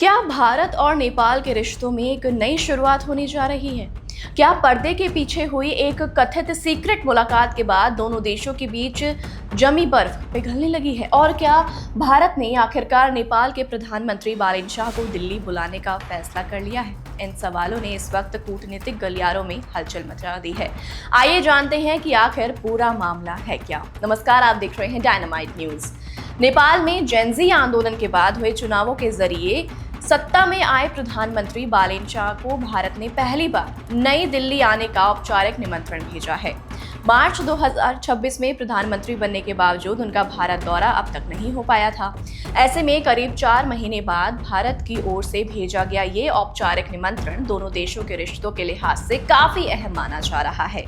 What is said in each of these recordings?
क्या भारत और नेपाल के रिश्तों में एक नई शुरुआत होने जा रही है? क्या पर्दे के पीछे हुई एक कथित सीक्रेट मुलाकात के बाद दोनों देशों के बीच जमी बर्फ पिघलने लगी है? और क्या भारत ने आखिरकार नेपाल के प्रधानमंत्री बालेनशाह को दिल्ली बुलाने का फैसला कर लिया है? इन सवालों ने इस वक्त कूटनीतिक गलियारों में हलचल मचा दी है। आइए जानते हैं कि आखिर पूरा मामला है क्या। नमस्कार, आप देख रहे हैं डायनामाइट न्यूज। नेपाल में जेनजी आंदोलन के बाद हुए चुनावों के जरिए सत्ता में आए प्रधानमंत्री बालेनशाह को भारत ने पहली बार नई दिल्ली आने का औपचारिक निमंत्रण भेजा है। मार्च 2026 में प्रधानमंत्री बनने के बावजूद उनका भारत दौरा अब तक नहीं हो पाया था। ऐसे में करीब 4 महीने बाद भारत की ओर से भेजा गया ये औपचारिक निमंत्रण दोनों देशों के रिश्तों के लिहाज से काफी अहम माना जा रहा है।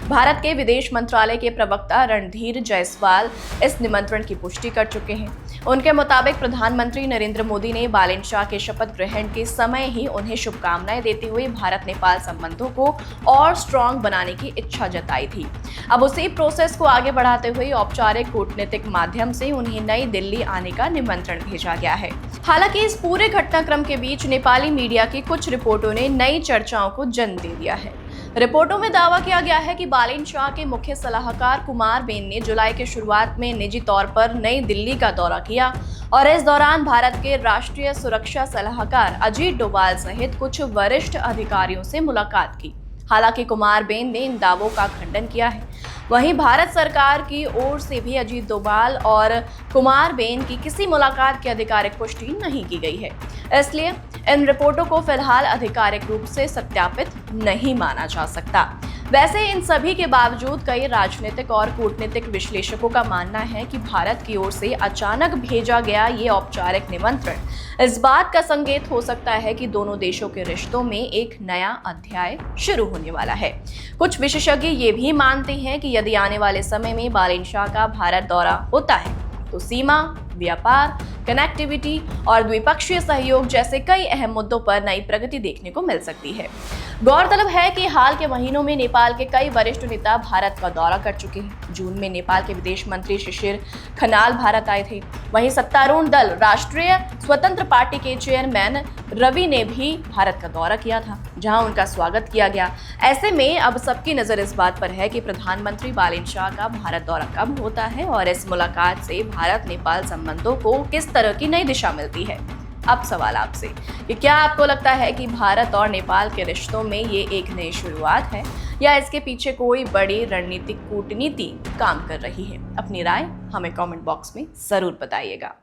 भारत के विदेश मंत्रालय के प्रवक्ता रणधीर जायसवाल इस निमंत्रण की पुष्टि कर चुके हैं। उनके मुताबिक प्रधानमंत्री नरेंद्र मोदी ने बालेनशाह के शपथ ग्रहण के समय ही उन्हें शुभकामनाएं देते हुए भारत नेपाल संबंधों को और स्ट्रांग बनाने की इच्छा जताई थी। अब उसी प्रोसेस को आगे बढ़ाते हुए औपचारिक कूटनीतिक माध्यम से उन्हें नई दिल्ली आने का निमंत्रण भेजा गया है। हालांकि इस पूरे घटनाक्रम के बीच नेपाली मीडिया की कुछ रिपोर्टों ने नई चर्चाओं को जन्म दे दिया है। रिपोर्टों में दावा किया गया है कि बालेनशाह के मुख्य सलाहकार कुमार बेन ने जुलाई के शुरुआत में निजी तौर पर नई दिल्ली का दौरा किया और इस दौरान भारत के राष्ट्रीय सुरक्षा सलाहकार अजीत डोभाल सहित कुछ वरिष्ठ अधिकारियों से मुलाकात की। हालांकि कुमार बेन ने इन दावों का खंडन किया है। वहीं भारत सरकार की ओर से भी अजीत डोभाल और कुमार बेन की किसी मुलाकात की आधिकारिक पुष्टि नहीं की गई है, इसलिए इन रिपोर्टों को फिलहाल आधिकारिक रूप से सत्यापित नहीं माना जा सकता। वैसे इन सभी के बावजूद कई राजनीतिक और कूटनीतिक विश्लेषकों का मानना है कि भारत की ओर से अचानक भेजा गया ये औपचारिक निमंत्रण इस बात का संकेत हो सकता है कि दोनों देशों के रिश्तों में एक नया अध्याय शुरू होने वाला है। कुछ विशेषज्ञ ये भी मानते हैं कि यदि आने वाले समय में बालेनशाह का भारत दौरा होता है तो सीमा, व्यापार, कनेक्टिविटी और द्विपक्षीय सहयोग जैसे कई अहम मुद्दों पर नई प्रगति देखने को मिल सकती है। गौरतलब है कि हाल के महीनों में नेपाल के कई वरिष्ठ नेता भारत का दौरा कर चुके हैं। जून में नेपाल के विदेश मंत्री शिशिर खनाल भारत आए थे। वहीं सत्तारूढ़ दल राष्ट्रीय स्वतंत्र पार्टी के चेयरमैन रवि ने भी भारत का दौरा किया था, जहां उनका स्वागत किया गया। ऐसे में अब सबकी नजर इस बात पर है कि प्रधानमंत्री बालेनशाह का भारत दौरा कब होता है और इस मुलाकात से भारत नेपाल संबंधों को किस तरह की नई दिशा मिलती है। अब सवाल आपसे कि क्या आपको लगता है कि भारत और नेपाल के रिश्तों में ये एक नई शुरुआत है या इसके पीछे कोई बड़ी रणनीतिक कूटनीति काम कर रही है? अपनी राय हमें कमेंट बॉक्स में जरूर बताइएगा।